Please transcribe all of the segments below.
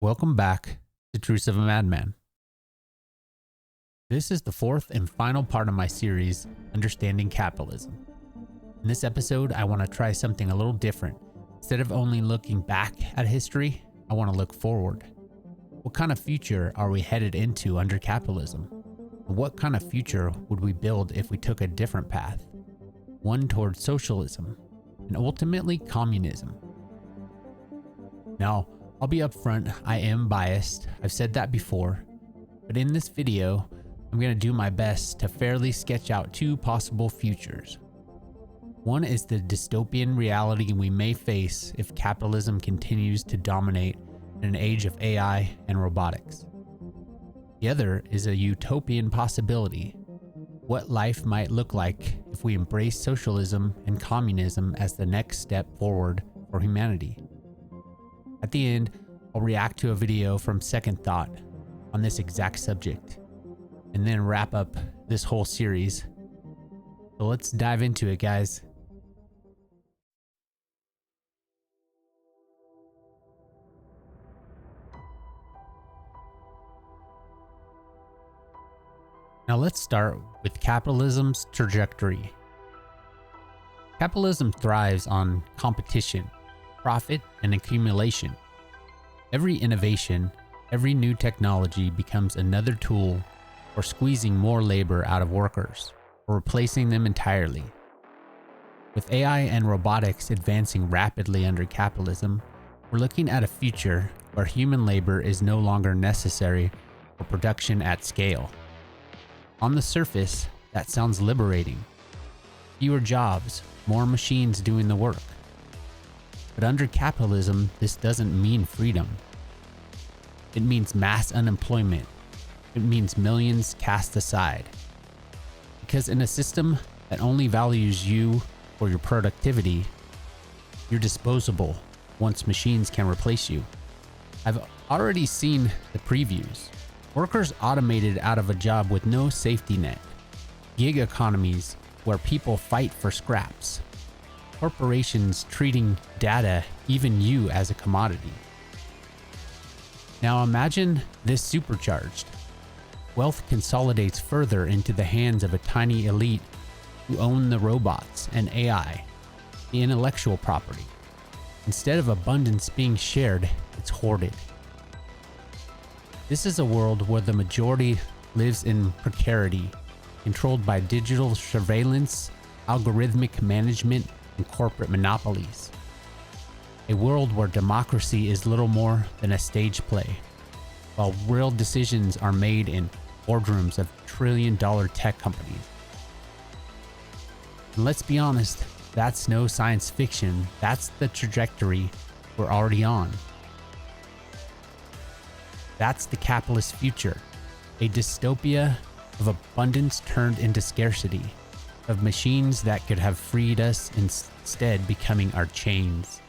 Welcome back to Truths of a Madman. This is the fourth and final part of my series, Understanding Capitalism. In this episode, I want to try something a little different. Instead of only looking back at history, I want to look forward. What kind of future are we headed into under capitalism? And what kind of future would we build if we took a different path? One towards socialism, and ultimately communism. Now, I'll be upfront, I am biased, I've said that before, but in this video, I'm going to do my best to fairly sketch out two possible futures. One is the dystopian reality we may face if capitalism continues to dominate in an age of AI and robotics. The other is a utopian possibility, what life might look like if we embrace socialism and communism as the next step forward for humanity. At the end, I'll react to a video from Second Thought on this exact subject, and then wrap up this whole series. So let's dive into it, guys. Now let's start with capitalism's trajectory. Capitalism thrives on competition, profit, and accumulation. Every innovation, every new technology becomes another tool for squeezing more labor out of workers or replacing them entirely. With AI and robotics advancing rapidly under capitalism, we're looking at a future where human labor is no longer necessary for production at scale. On the surface, that sounds liberating. Fewer jobs, more machines doing the work. But under capitalism, this doesn't mean freedom. It means mass unemployment. It means millions cast aside. Because in a system that only values you for your productivity, you're disposable once machines can replace you. I've already seen the previews. Workers automated out of a job with no safety net. Gig economies where people fight for scraps. Corporations treating data, even you, as a commodity. Now imagine this supercharged. Wealth consolidates further into the hands of a tiny elite who own the robots and AI, the intellectual property. Instead of abundance being shared, it's hoarded. This is a world where the majority lives in precarity, controlled by digital surveillance, algorithmic management, and corporate monopolies. A world where democracy is little more than a stage play, while real decisions are made in boardrooms of trillion-dollar tech companies. And let's be honest, that's no science fiction, that's the trajectory we're already on. That's the capitalist future, a dystopia of abundance turned into scarcity, of machines that could have freed us instead becoming our chains.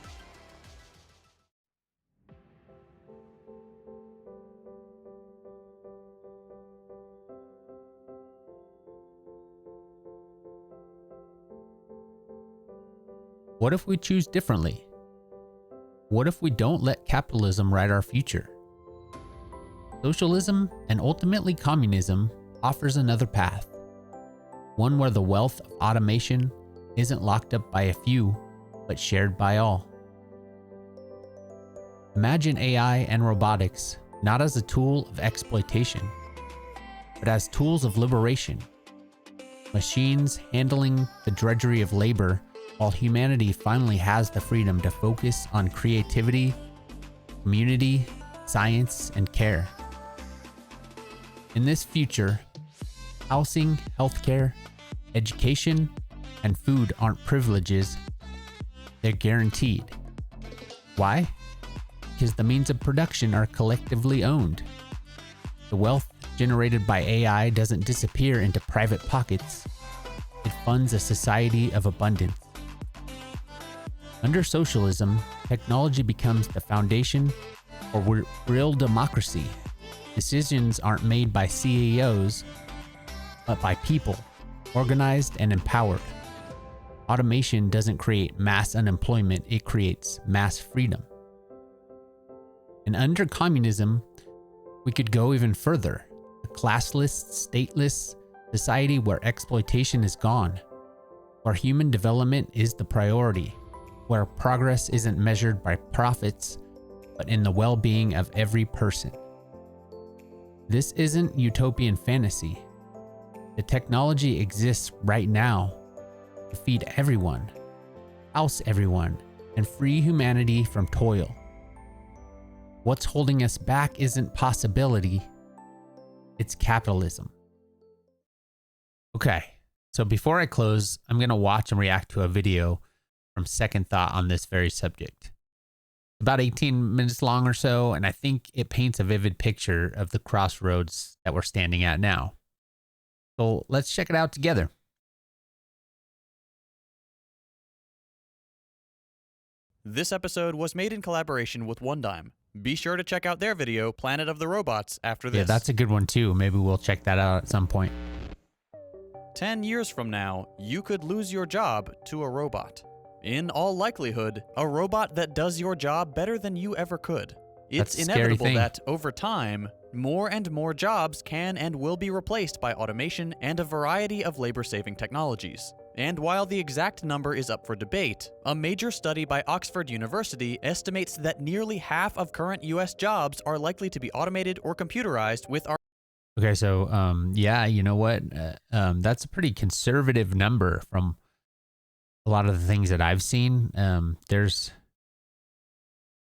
What if we choose differently? What if we don't let capitalism write our future? Socialism, and ultimately communism, offers another path. One where the wealth of automation isn't locked up by a few, but shared by all. Imagine AI and robotics not as a tool of exploitation, but as tools of liberation. Machines handling the drudgery of labor while humanity finally has the freedom to focus on creativity, community, science, and care. In this future, housing, healthcare, education, and food aren't privileges, they're guaranteed. Why? Because the means of production are collectively owned. The wealth generated by AI doesn't disappear into private pockets. It funds a society of abundance. Under socialism, technology becomes the foundation for real democracy. Decisions aren't made by CEOs, but by people, organized and empowered. Automation doesn't create mass unemployment, it creates mass freedom. And under communism, we could go even further. A classless, stateless society where exploitation is gone, where human development is the priority, where progress isn't measured by profits, but in the well-being of every person. This isn't utopian fantasy. The technology exists right now to feed everyone, house everyone, and free humanity from toil. What's holding us back isn't possibility, it's capitalism. Okay, so before I close, I'm going to watch and react to a video from Second Thought on this very subject. About 18 minutes long or so, and I think it paints a vivid picture of the crossroads that we're standing at now. So let's check it out together. This episode was made in collaboration with One Dime. Be sure to check out their video, Planet of the Robots, after this. Yeah, that's a good one too. Maybe we'll check that out at some point. 10 years from now, you could lose your job to a robot. In all likelihood, a robot that does your job better than you ever could. It's inevitable that, over time, more and more jobs can and will be replaced by automation and a variety of labor-saving technologies. And while the exact number is up for debate, a major study by Oxford University estimates that nearly half of current US jobs are likely to be automated or computerized with our... Okay, so, yeah, you know what? That's a pretty conservative number from a lot of the things that I've seen. There's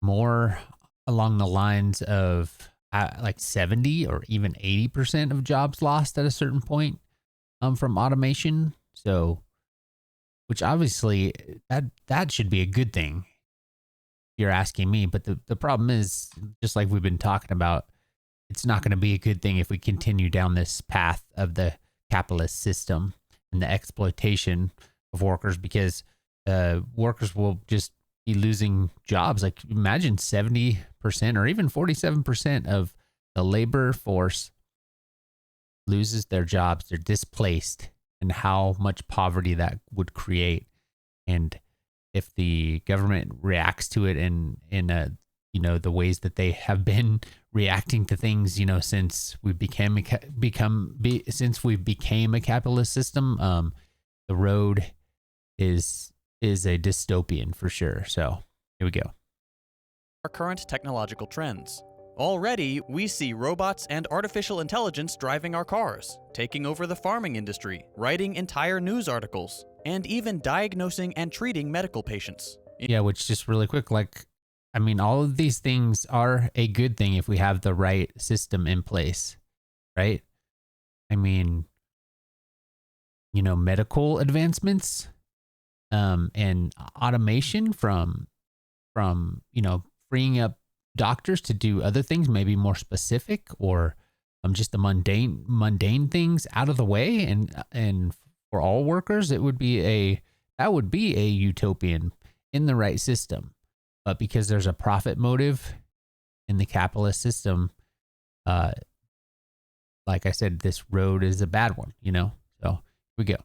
more along the lines of like 70 or even 80% of jobs lost at a certain point from automation. So, which obviously that should be a good thing, if you're asking me. But the problem is, just like we've been talking about, it's not going to be a good thing if we continue down this path of the capitalist system and the exploitation of workers, because workers will just be losing jobs. Like, imagine 70% or even 47% of the labor force loses their jobs. They're displaced, and how much poverty that would create. And if the government reacts to it in the ways that they have been reacting to things, since we became a capitalist system, the road is a dystopian for sure. So here we go. Our current technological trends. Already, we see robots and artificial intelligence driving our cars, taking over the farming industry, writing entire news articles, and even diagnosing and treating medical patients. Yeah, which, just really quick, all of these things are a good thing if we have the right system in place, right? Medical advancements, and automation from freeing up doctors to do other things, maybe more specific, or just the mundane things out of the way, and for all workers, that would be a utopian in the right system. But because there's a profit motive in the capitalist system, like I said, this road is a bad one, so here we go.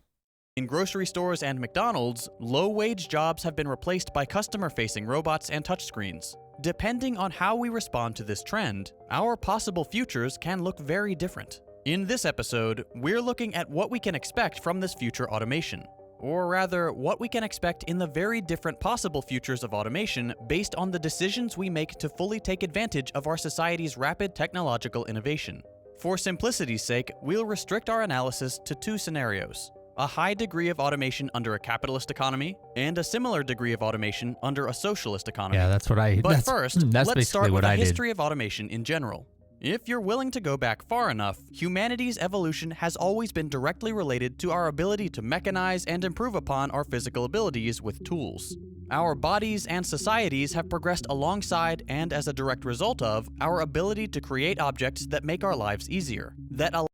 In grocery stores and McDonald's, low-wage jobs have been replaced by customer-facing robots and touchscreens. Depending on how we respond to this trend, our possible futures can look very different. In this episode, we're looking at what we can expect from this future automation. Or rather, what we can expect in the very different possible futures of automation based on the decisions we make to fully take advantage of our society's rapid technological innovation. For simplicity's sake, we'll restrict our analysis to two scenarios: a high degree of automation under a capitalist economy, and a similar degree of automation under a socialist economy. Yeah, that's what I... But first, let's start with a history of automation in general. If you're willing to go back far enough, humanity's evolution has always been directly related to our ability to mechanize and improve upon our physical abilities with tools. Our bodies and societies have progressed alongside and as a direct result of our ability to create objects that make our lives easier.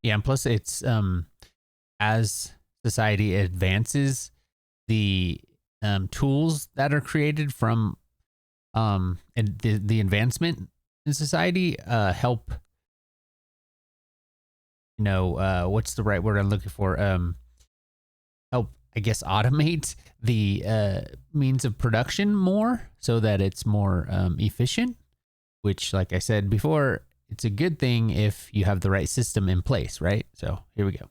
And plus it's, as society advances, the tools that are created from and the advancement in society help, what's the right word I'm looking for? Help, I guess, automate the means of production more, so that it's more efficient, which, like I said before, it's a good thing if you have the right system in place, right? So here we go.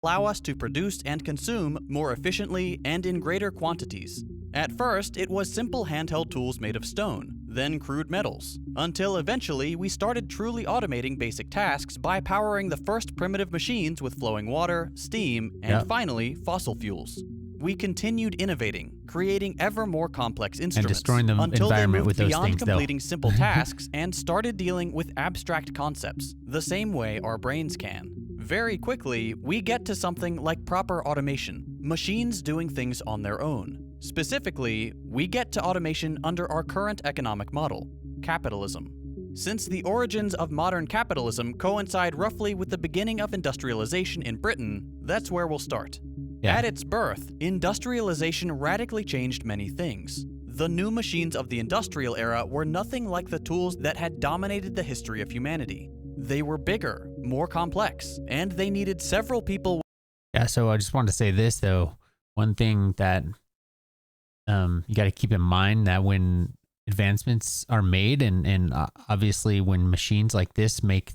Allow us to produce and consume more efficiently and in greater quantities. At first, it was simple handheld tools made of stone, then crude metals, until eventually we started truly automating basic tasks by powering the first primitive machines with flowing water, steam, and finally, fossil fuels. We continued innovating, creating ever more complex instruments, and destroying the until environment they moved with those beyond things, completing though. simple tasks and started dealing with abstract concepts, the same way our brains can. Very quickly, we get to something like proper automation, machines doing things on their own. Specifically, we get to automation under our current economic model, capitalism. Since the origins of modern capitalism coincide roughly with the beginning of industrialization in Britain, that's where we'll start. Yeah. At its birth, industrialization radically changed many things. The new machines of the industrial era were nothing like the tools that had dominated the history of humanity. They were bigger, more complex, and they needed several people. Yeah, so I just wanted to say this, though. One thing that you got to keep in mind, that when advancements are made, and obviously when machines like this make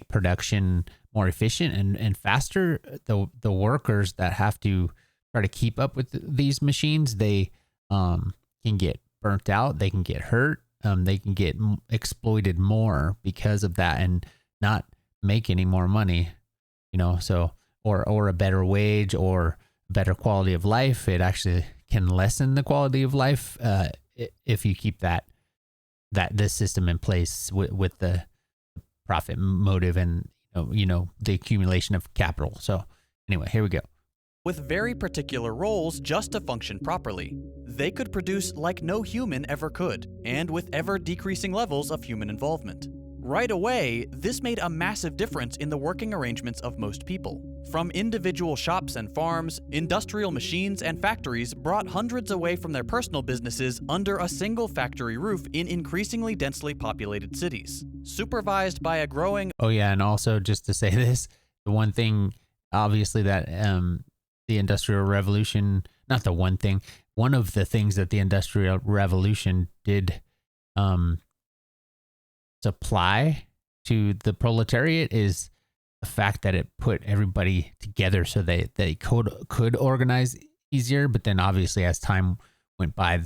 production more efficient and faster, the workers that have to try to keep up with these machines, they can get burnt out, they can get hurt, they can get exploited more because of that and not make any more money, so or a better wage or better quality of life. It actually can lessen the quality of life if you keep this system in place with the profit motive and the accumulation of capital. So anyway, here we go. With very particular roles just to function properly. They could produce like no human ever could, and with ever decreasing levels of human involvement. Right away, this made a massive difference in the working arrangements of most people. From individual shops and farms, industrial machines and factories brought hundreds away from their personal businesses under a single factory roof in increasingly densely populated cities, supervised by a growing... Oh yeah, and also just to say this, the one thing, obviously, that the Industrial Revolution, not the one thing, one of the things that the Industrial Revolution did supply to the proletariat is the fact that it put everybody together so they could organize easier. But then obviously as time went by,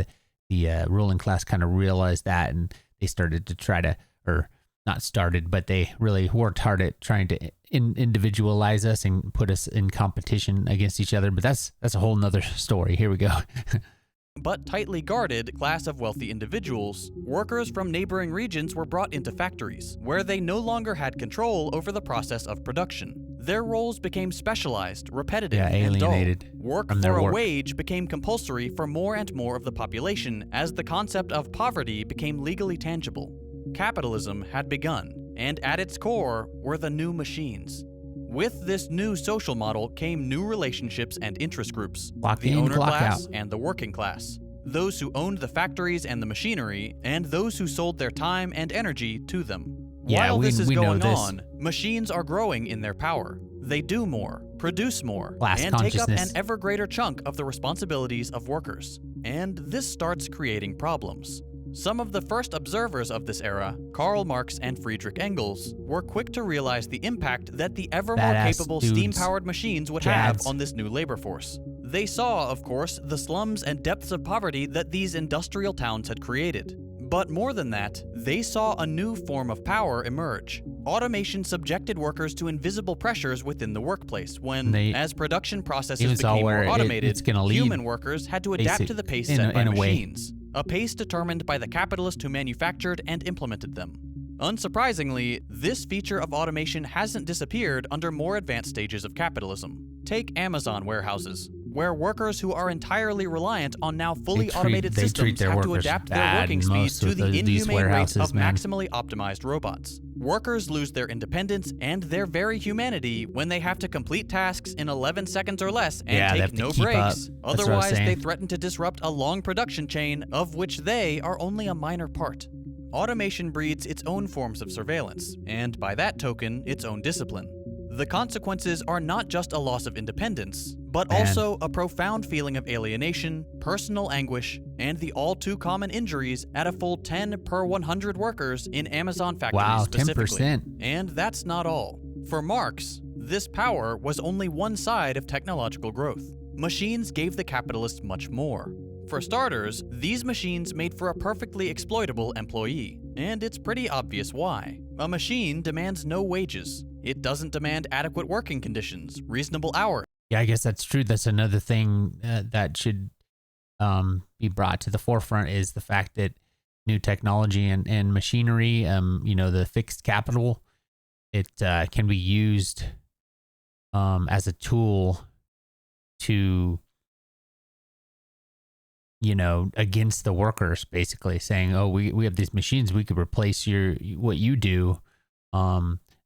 the ruling class kind of realized that, and they started to try to, or not started, but they really worked hard at trying to individualize us and put us in competition against each other. But that's a whole nother story. Here we go. But tightly guarded class of wealthy individuals, workers from neighboring regions were brought into factories, where they no longer had control over the process of production. Their roles became specialized, repetitive, and dull. Work for a wage became compulsory for more and more of the population as the concept of poverty became legally tangible. Capitalism had begun, and at its core were the new machines. With this new social model came new relationships and interest groups, the owner class and the working class, those who owned the factories and the machinery, and those who sold their time and energy to them. While this is going on, machines are growing in their power. They do more, produce more, and take up an ever greater chunk of the responsibilities of workers. And this starts creating problems. Some of the first observers of this era, Karl Marx and Friedrich Engels, were quick to realize the impact that the ever more capable steam-powered machines would have on this new labor force. They saw, of course, the slums and depths of poverty that these industrial towns had created. But more than that, they saw a new form of power emerge. Automation subjected workers to invisible pressures within the workplace when, as production processes became more automated, human workers had to adapt to the pace set by machines. A pace determined by the capitalist who manufactured and implemented them. Unsurprisingly, this feature of automation hasn't disappeared under more advanced stages of capitalism. Take Amazon warehouses, where workers who are entirely reliant on now fully automated systems have to adapt their working speeds to the inhumane rate of maximally optimized robots. Workers lose their independence and their very humanity when they have to complete tasks in 11 seconds or less and take no breaks. Otherwise, they threaten to disrupt a long production chain of which they are only a minor part. Automation breeds its own forms of surveillance, and by that token, its own discipline. The consequences are not just a loss of independence, but Man. also a profound feeling of alienation, personal anguish, and the all-too-common injuries at a full 10 per 100 workers in Amazon factories Wow, specifically. 10%. And that's not all. For Marx, this power was only one side of technological growth. Machines gave the capitalists much more. For starters, these machines made for a perfectly exploitable employee, and it's pretty obvious why. A machine demands no wages. It doesn't demand adequate working conditions, reasonable hours. Yeah, I guess that's true. That's another thing that should be brought to the forefront is the fact that new technology and machinery, the fixed capital, it can be used as a tool to, against the workers, basically saying, oh, we have these machines, we could replace what you do,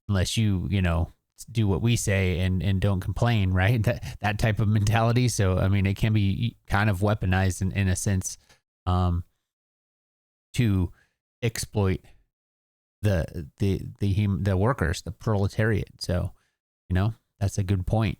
unless you do what we say and don't complain, right? That type of mentality. So, I mean, it can be kind of weaponized in a sense to exploit the workers, the proletariat. So, that's a good point.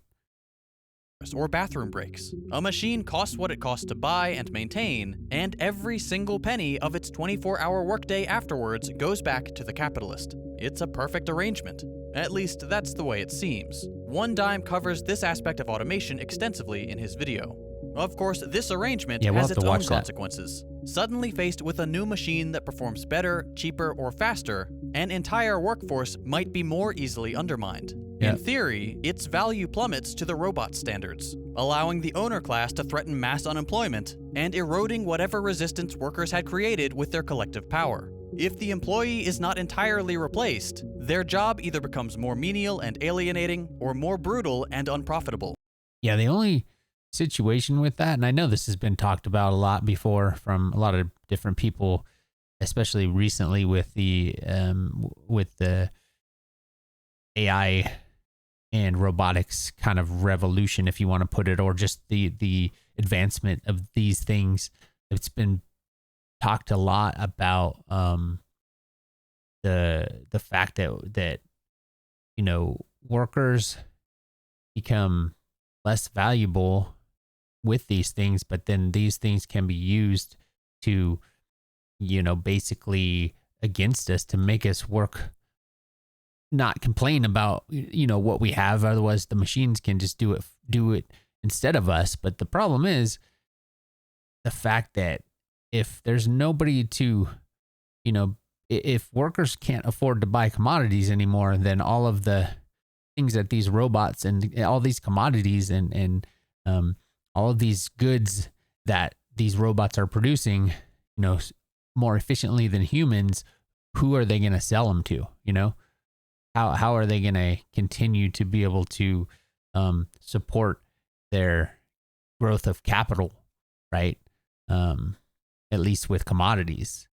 Or bathroom breaks. A machine costs what it costs to buy and maintain, and every single penny of its 24-hour workday afterwards goes back to the capitalist. It's a perfect arrangement. At least that's the way it seems. One Dime covers this aspect of automation extensively in his video. Of course, this arrangement has its own consequences. Suddenly faced with a new machine that performs better, cheaper, or faster, an entire workforce might be more easily undermined. Yeah. In theory, its value plummets to the robot standards, allowing the owner class to threaten mass unemployment and eroding whatever resistance workers had created with their collective power. If the employee is not entirely replaced, their job either becomes more menial and alienating or more brutal and unprofitable. Yeah, the only situation with that, and I know this has been talked about a lot before from a lot of different people, especially recently with the AI and robotics kind of revolution, if you want to put it, or just the advancement of these things. It's been talked a lot about the fact that workers become less valuable with these things, but then these things can be used to basically against us, to make us work, not complain about what we have. Otherwise the machines can just do it instead of us. But the problem is the fact that if there's nobody to, if workers can't afford to buy commodities anymore, then all of the things that these robots and all these commodities and all of these goods that these robots are producing, more efficiently than humans, who are they going to sell them to? How are they going to continue to be able to support their growth of capital, right? At least with commodities,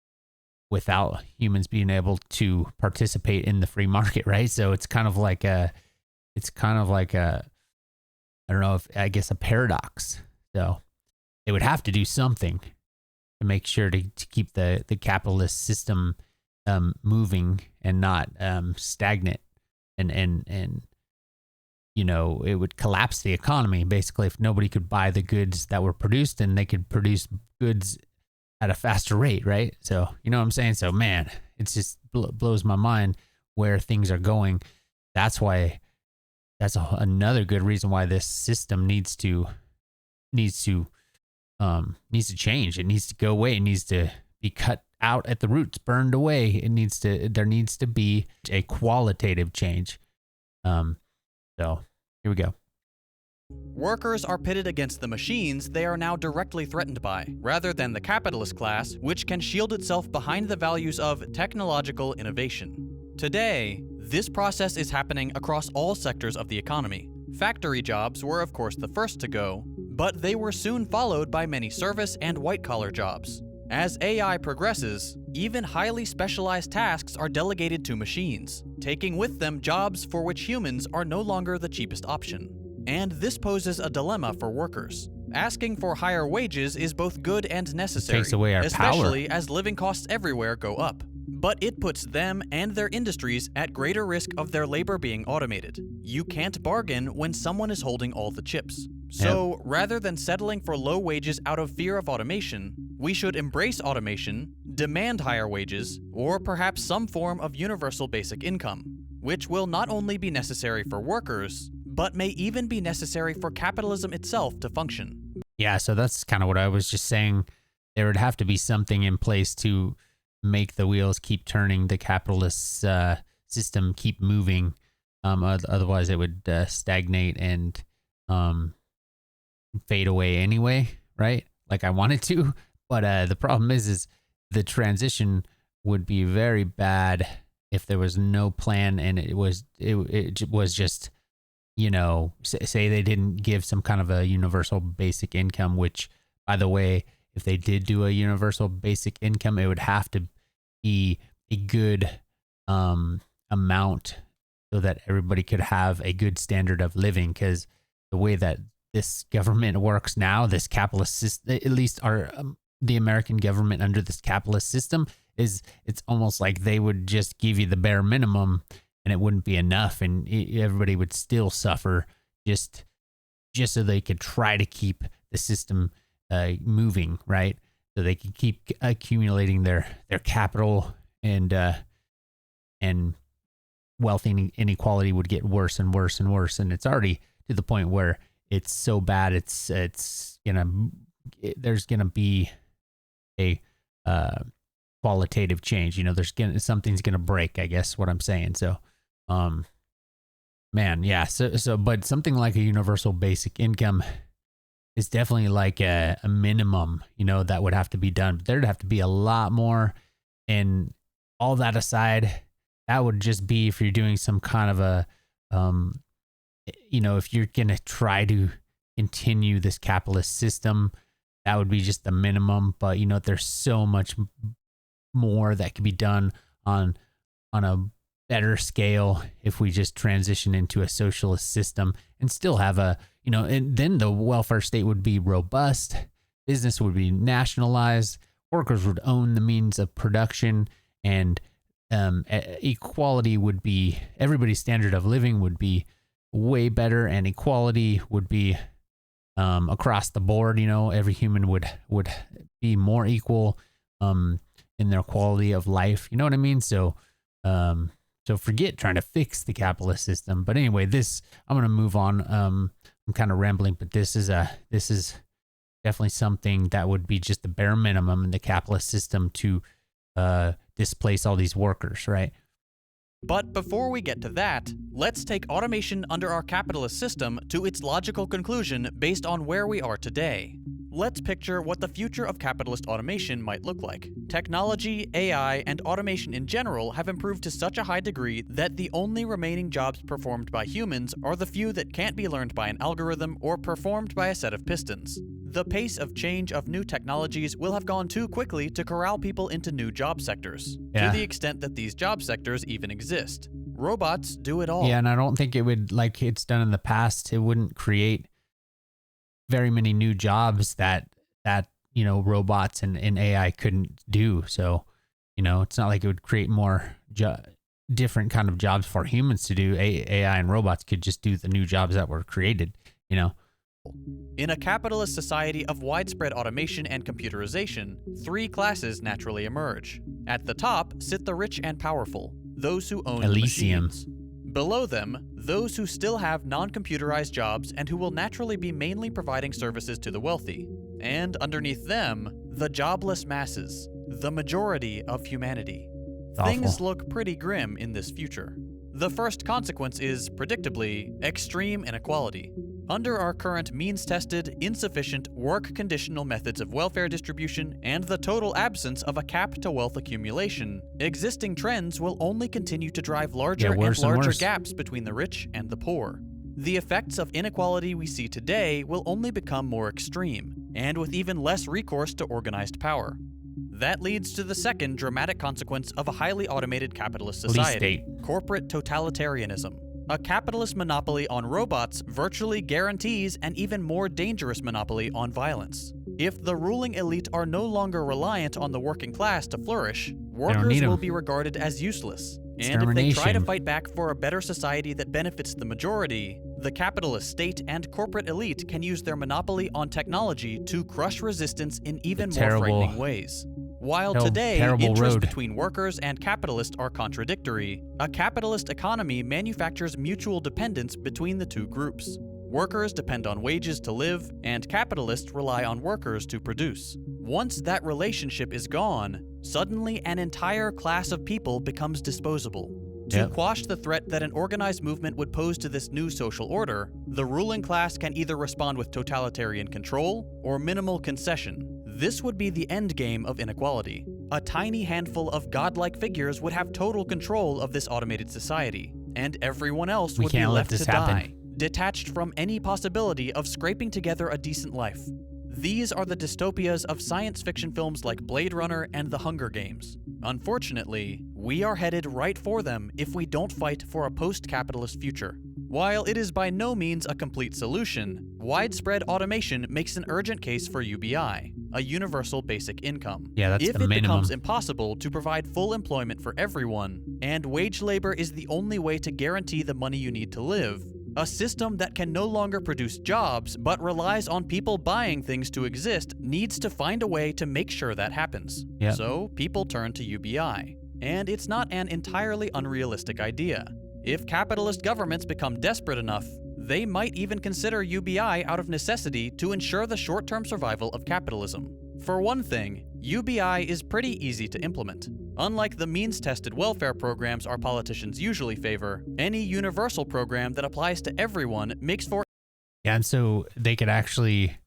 without humans being able to participate in the free market, right? So it's kind of like a I guess a paradox. So they would have to do something to make sure to keep the capitalist system moving and not stagnant, and it would collapse the economy basically if nobody could buy the goods that were produced, and they could produce goods at a faster rate, right? So you know what I'm saying? So man, it just blows my mind where things are going. That's another good reason why this system needs to change. It needs to go away. It needs to be cut out at the roots, burned away. There needs to be a qualitative change. So here we go. Workers are pitted against the machines they are now directly threatened by, rather than the capitalist class, which can shield itself behind the values of technological innovation. Today, this process is happening across all sectors of the economy. Factory jobs were of course the first to go, but they were soon followed by many service and white-collar jobs. As AI progresses, even highly specialized tasks are delegated to machines, taking with them jobs for which humans are no longer the cheapest option. And this poses a dilemma for workers. Asking for higher wages is both good and necessary, It takes away our especially as living costs everywhere go up. but it puts them and their industries at greater risk of their labor being automated. You can't bargain when someone is holding all the chips. So, rather than settling for low wages out of fear of automation, we should embrace automation, demand higher wages, or perhaps some form of universal basic income, which will not only be necessary for workers, but may even be necessary for capitalism itself to function. Yeah, so that's kind of what I was just saying. There would have to be something in place to make the wheels keep turning, the capitalist system keep moving. Otherwise, it would stagnate and fade away anyway, right? Like I wanted to, but the problem is the transition would be very bad if there was no plan and it was just, say they didn't give some kind of a universal basic income, which, by the way, if they did do a universal basic income, it would have to be a good amount so that everybody could have a good standard of living. Because the way that this government works now, this capitalist system, at least the American government under this capitalist system, it's almost like they would just give you the bare minimum and it wouldn't be enough, and everybody would still suffer just so they could try to keep the system moving, right? So they can keep accumulating their capital, and wealth inequality would get worse and worse and worse, and it's already to the point where it's so bad there's gonna be a qualitative change. Something's gonna break, I guess what I'm saying. So man, yeah. So but something like a universal basic income is definitely like a minimum, that would have to be done. But there'd have to be a lot more. And all that aside, that would just be if you're doing some kind of a, if you're going to try to continue this capitalist system, that would be just the minimum. But, there's so much more that could be done on a better scale if we just transition into a socialist system and still have and then the welfare state would be robust, business would be nationalized, workers would own the means of production, and equality would be, everybody's standard of living would be way better, and equality would be across the board. Every human would be more equal in their quality of life. You know what I mean? So forget trying to fix the capitalist system. But anyway, I'm going to move on. I'm kind of rambling, but this is definitely something that would be just the bare minimum in the capitalist system to displace all these workers, right? But before we get to that, let's take automation under our capitalist system to its logical conclusion based on where we are today. Let's picture what the future of capitalist automation might look like. Technology, AI, and automation in general have improved to such a high degree that the only remaining jobs performed by humans are the few that can't be learned by an algorithm or performed by a set of pistons. The pace of change of new technologies will have gone too quickly to corral people into new job sectors, to the extent that these job sectors even exist. Robots do it all. Yeah, and I don't think it would, like it's done in the past, it wouldn't create very many new jobs that robots and AI couldn't do. So, it's not like it would create more different kind of jobs for humans to do. AI and robots could just do the new jobs that were created, In a capitalist society of widespread automation and computerization, three classes naturally emerge. At the top sit the rich and powerful, those who own Elysium. machines. Below them, those who still have non-computerized jobs and who will naturally be mainly providing services to the wealthy. And underneath them, the jobless masses, the majority of humanity. Things look pretty grim in this future. The first consequence is, predictably, extreme inequality. Under our current means-tested, insufficient, work-conditional methods of welfare distribution and the total absence of a cap to wealth accumulation, existing trends will only continue to drive larger and larger gaps between the rich and the poor. The effects of inequality we see today will only become more extreme, and with even less recourse to organized power. That leads to the second dramatic consequence of a highly automated capitalist society: corporate totalitarianism. A capitalist monopoly on robots virtually guarantees an even more dangerous monopoly on violence. If the ruling elite are no longer reliant on the working class to flourish, workers need will 'em. be regarded as useless. And if they try to Extermination. fight back for a better society that benefits the majority, the capitalist state and corporate elite can use their monopoly on technology to crush resistance in even more frightening ways. While today, terrible interests road. between workers and capitalists are contradictory, a capitalist economy manufactures mutual dependence between the two groups. Workers depend on wages to live, and capitalists rely on workers to produce. Once that relationship is gone, suddenly an entire class of people becomes disposable. To quash the threat that an organized movement would pose to this new social order, the ruling class can either respond with totalitarian control or minimal concession. This would be the end game of inequality. A tiny handful of godlike figures would have total control of this automated society, and everyone else would be left to die, detached from any possibility of scraping together a decent life. These are the dystopias of science fiction films like Blade Runner and The Hunger Games. Unfortunately, we are headed right for them if we don't fight for a post-capitalist future. While it is by no means a complete solution, widespread automation makes an urgent case for UBI, a universal basic income. Yeah, that's if the it minimum. becomes impossible to provide full employment for everyone, and wage labor is the only way to guarantee the money you need to live, a system that can no longer produce jobs but relies on people buying things to exist needs to find a way to make sure that happens. Yep. So people turn to UBI. And it's not an entirely unrealistic idea. If capitalist governments become desperate enough, they might even consider UBI out of necessity to ensure the short-term survival of capitalism. For one thing, UBI is pretty easy to implement. Unlike the means-tested welfare programs our politicians usually favor, any universal program that applies to everyone makes for... Yeah, and so they could actually,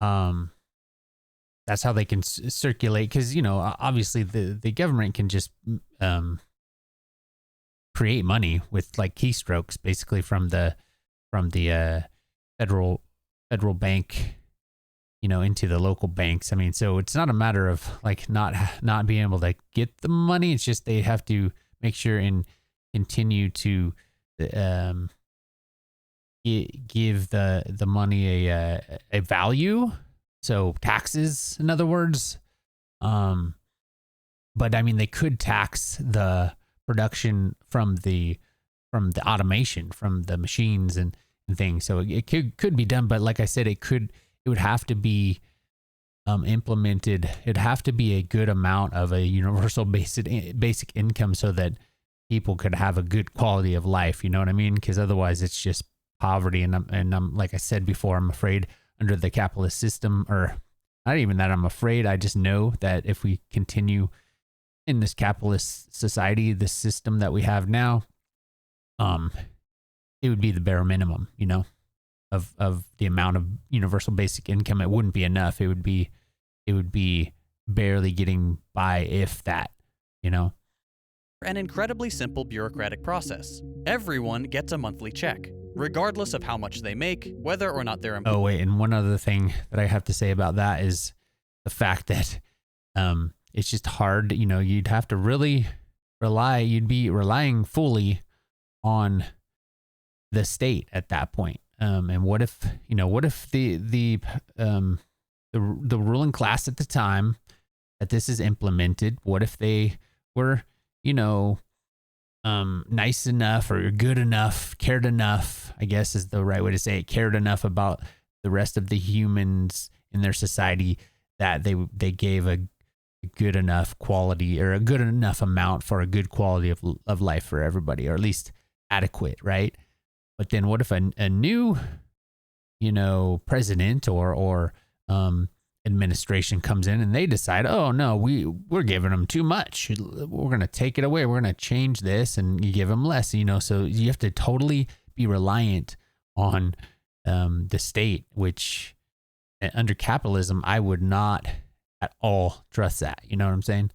that's how they can circulate, because, you know, obviously the government can just create money with like keystrokes, basically from the federal bank, you know, into the local banks. I mean, so it's not a matter of like not being able to get the money. It's just they have to make sure and continue to give the money a value. So taxes, in other words. But I mean, they could tax the production from the automation, from the machines and things. So it could be done, but like I said, it would have to be implemented. It'd have to be a good amount of a universal basic income so that people could have a good quality of life. You know what I mean? Because otherwise, it's just poverty. And I'm like I said before, I'm afraid under the capitalist system, or not even that I'm afraid. I just know that if we continue in this capitalist society, the system that we have now, it would be the bare minimum, you know, of the amount of universal basic income. It wouldn't be enough. It would be barely getting by, if that, you know. An incredibly simple bureaucratic process. Everyone gets a monthly check, regardless of how much they make, whether or not they're employed. Oh, wait, and one other thing that I have to say about that is the fact that it's just hard. You know, you'd have to really you'd be relying fully on the state at that point. And what if the ruling class at the time that this is implemented, what if they were, you know, nice enough or good enough, cared enough, I guess is the right way to say it, cared enough about the rest of the humans in their society that they gave a good enough quality or a good enough amount for a good quality of life for everybody, or at least adequate, right? But then what if a new, you know, president or administration comes in and they decide, oh no, we're giving them too much. We're going to take it away. We're going to change this, and you give them less, you know, so you have to totally be reliant on the state, which under capitalism, I would not at all trust that. You know what I'm saying?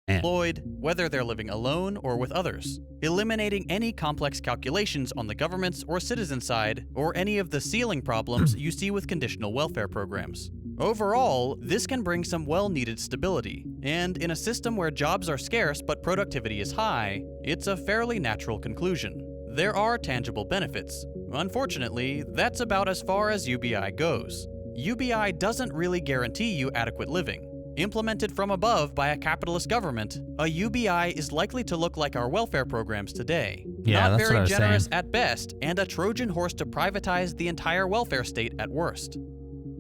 Employed, whether they're living alone or with others, eliminating any complex calculations on the government's or citizen side, or any of the ceiling problems you see with conditional welfare programs. Overall, this can bring some well-needed stability, and in a system where jobs are scarce but productivity is high, it's a fairly natural conclusion. There are tangible benefits. Unfortunately, that's about as far as UBI goes. UBI doesn't really guarantee you adequate living. Implemented from above by a capitalist government, a UBI is likely to look like our welfare programs today. Yeah, Not that's what I very was generous saying. at best, and a Trojan horse to privatize the entire welfare state at worst.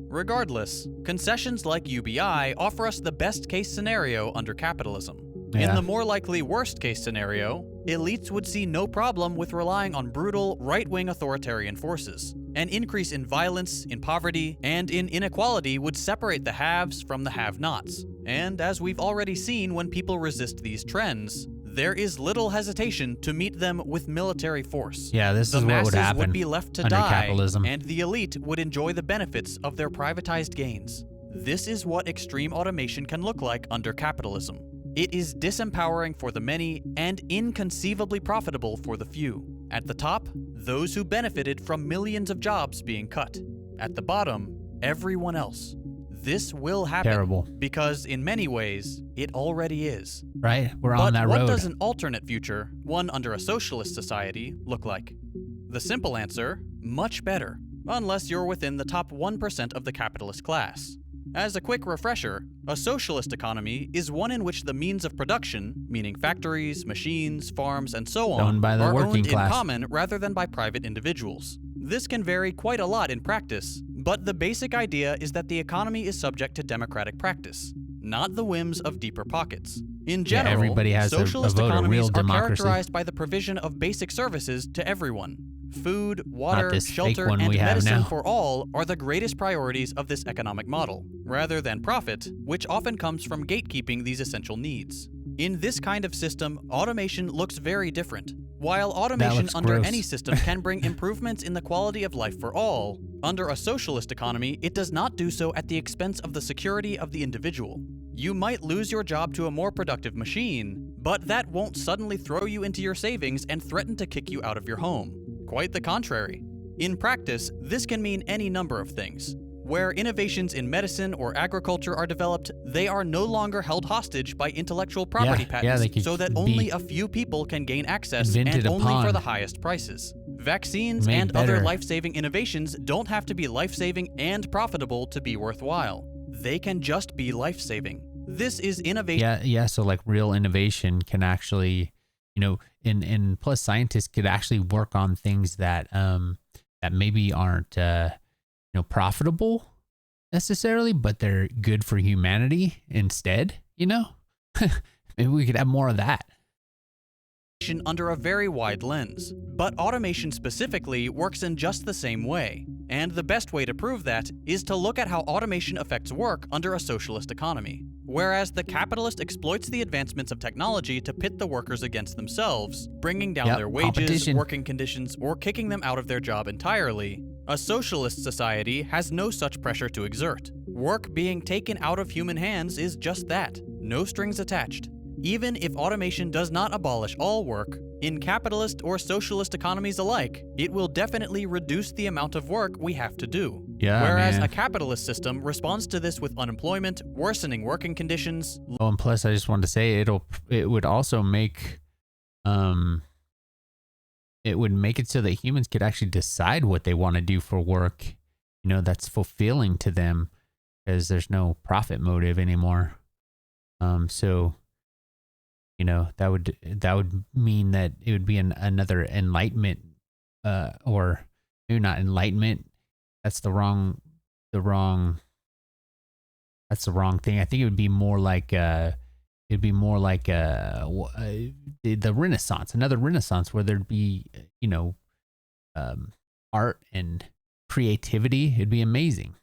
Regardless, concessions like UBI offer us the best-case scenario under capitalism. Yeah. In the more likely worst-case scenario, elites would see no problem with relying on brutal, right-wing authoritarian forces. An increase in violence, in poverty, and in inequality would separate the haves from the have-nots. And as we've already seen when people resist these trends, there is little hesitation to meet them with military force. Yeah, this The is what masses would happen would be left to under die, capitalism. and the elite would enjoy the benefits of their privatized gains. This is what extreme automation can look like under capitalism. It is disempowering for the many and inconceivably profitable for the few. At the top, those who benefited from millions of jobs being cut. At the bottom, everyone else. This will happen Terrible. because in many ways, it already is. Right? We're But on that what road. does an alternate future, one under a socialist society, look like? The simple answer, much better, unless you're within the top 1% of the capitalist class. As a quick refresher, a socialist economy is one in which the means of production, meaning factories, machines, farms, and so on, Owned by the are working owned class. in common rather than by private individuals. This can vary quite a lot in practice, but the basic idea is that the economy is subject to democratic practice, not the whims of deeper pockets. In general, everybody has a socialist vote, a economies real are democracy. characterized by the provision of basic services to everyone. Food, water, this fake shelter, one and we have medicine now. for all are the greatest priorities of this economic model, rather than profit, which often comes from gatekeeping these essential needs. In this kind of system, automation looks very different. While automation looks under gross. any system can bring improvements in the quality of life for all, under a socialist economy, it does not do so at the expense of the security of the individual. You might lose your job to a more productive machine, but that won't suddenly throw you into your savings and threaten to kick you out of your home. Quite the contrary. In practice, this can mean any number of things. Where innovations in medicine or agriculture are developed, they are no longer held hostage by intellectual property they patents, could so that be only a few people can gain access invented and only for upon. the highest prices. Vaccines Made and other better. life-saving innovations don't have to be life-saving and profitable to be worthwhile. They can just be life-saving. This is innovation. Yeah. So like real innovation can actually, and plus scientists could actually work on things that that maybe aren't profitable necessarily, but they're good for humanity instead. Maybe we could have more of that. Under a very wide lens, but automation specifically works in just the same way. And the best way to prove that is to look at how automation affects work under a socialist economy. Whereas the capitalist exploits the advancements of technology to pit the workers against themselves, bringing down Yep, their wages, competition. working conditions, or kicking them out of their job entirely, a socialist society has no such pressure to exert. Work being taken out of human hands is just that, no strings attached. Even if automation does not abolish all work, in capitalist or socialist economies alike, it will definitely reduce the amount of work we have to do. Yeah, Whereas man. a capitalist system responds to this with unemployment, worsening working conditions, Oh, and plus I just wanted to say it would also make it would make it so that humans could actually decide what they want to do for work, that's fulfilling to them, because there's no profit motive anymore. So that would mean that it would be another enlightenment, or maybe not enlightenment. That's the wrong thing. I think it would be more like the Renaissance, another Renaissance where there'd be art and creativity. It'd be amazing,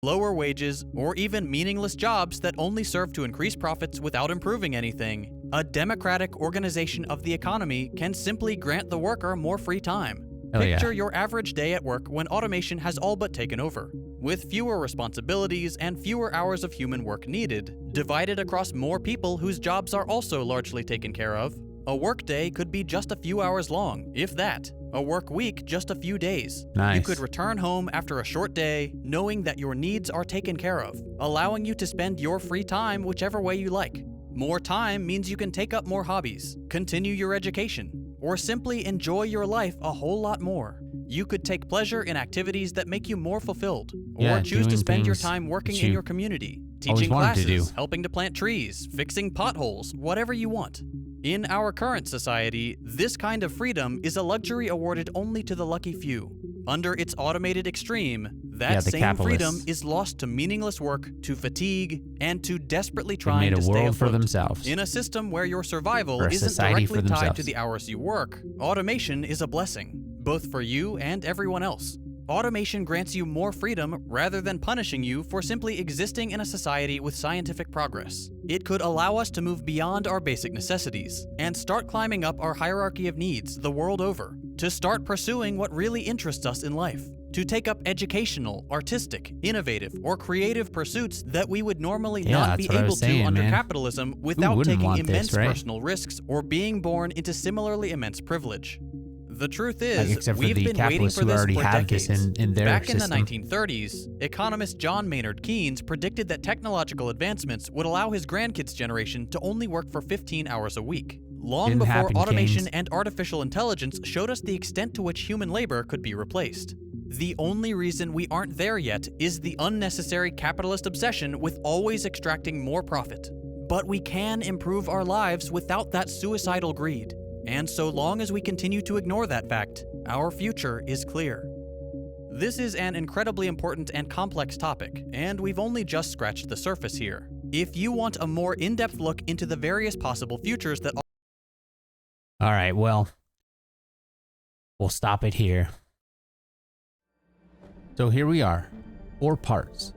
lower wages, or even meaningless jobs that only serve to increase profits without improving anything, a democratic organization of the economy can simply grant the worker more free time. Oh, yeah. Picture your average day at work when automation has all but taken over. With fewer responsibilities and fewer hours of human work needed, divided across more people whose jobs are also largely taken care of, a workday could be just a few hours long, if that. A work week just a few days. Nice. You could return home after a short day, knowing that your needs are taken care of, allowing you to spend your free time whichever way you like. More time means you can take up more hobbies, continue your education, or simply enjoy your life a whole lot more. You could take pleasure in activities that make you more fulfilled, Yeah, or choose to doing spend your things time working that in you your community, always teaching wanted to classes, do. helping to plant trees, fixing potholes, whatever you want. In our current society, this kind of freedom is a luxury awarded only to the lucky few. Under its automated extreme, that the same freedom capitalists. is lost to meaningless work, to fatigue, and to desperately They trying made to a stay world for afloat. themselves. In a system where your survival Or a isn't society for directly tied themselves. to the hours you work, automation is a blessing, both for you and everyone else. Automation grants you more freedom rather than punishing you for simply existing in a society with scientific progress. It could allow us to move beyond our basic necessities and start climbing up our hierarchy of needs the world over, to start pursuing what really interests us in life, to take up educational, artistic, innovative, or creative pursuits that we would normally Yeah, not that's be what I able was saying, to under man. capitalism without wouldn't taking want this, immense right? personal risks or being born into similarly immense privilege. The truth is, except for we've the been waiting capitalists for who this already for have this decades. in their Back in the system. 1930s, economist John Maynard Keynes predicted that technological advancements would allow his grandkids' generation to only work for 15 hours a week. Long Didn't before happen, automation Keynes. and artificial intelligence showed us the extent to which human labor could be replaced. The only reason we aren't there yet is the unnecessary capitalist obsession with always extracting more profit. But we can improve our lives without that suicidal greed. And so long as we continue to ignore that fact, our future is clear. This is an incredibly important and complex topic, and we've only just scratched the surface here. If you want a more in-depth look into the various possible futures that All right, well, we'll stop it here. So here we are, 4 parts,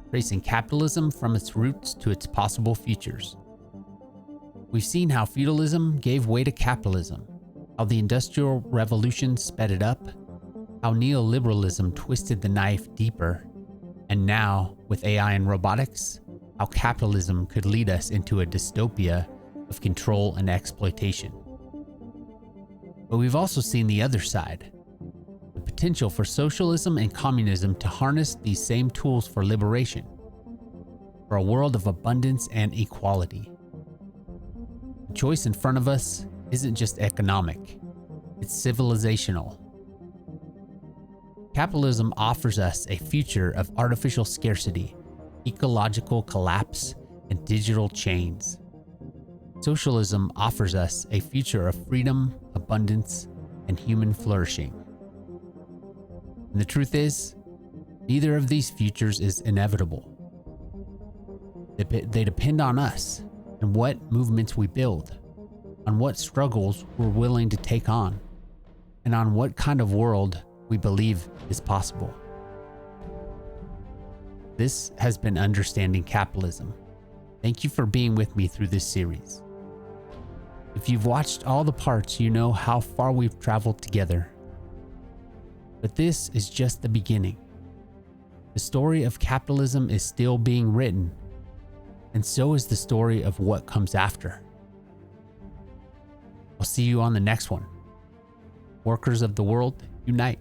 tracing capitalism from its roots to its possible futures. We've seen how feudalism gave way to capitalism, how the Industrial Revolution sped it up, how neoliberalism twisted the knife deeper, and now, with AI and robotics, how capitalism could lead us into a dystopia of control and exploitation. But we've also seen the other side, the potential for socialism and communism to harness these same tools for liberation, for a world of abundance and equality. The choice in front of us isn't just economic, it's civilizational. Capitalism offers us a future of artificial scarcity, ecological collapse, and digital chains. Socialism offers us a future of freedom, abundance, and human flourishing. And the truth is, neither of these futures is inevitable. They depend on us and what movements we build, on what struggles we're willing to take on, and on what kind of world we believe is possible. This has been Understanding Capitalism. Thank you for being with me through this series. If you've watched all the parts, you know how far we've traveled together. But this is just the beginning. The story of capitalism is still being written, and so is the story of what comes after. I'll see you on the next one. Workers of the world, unite.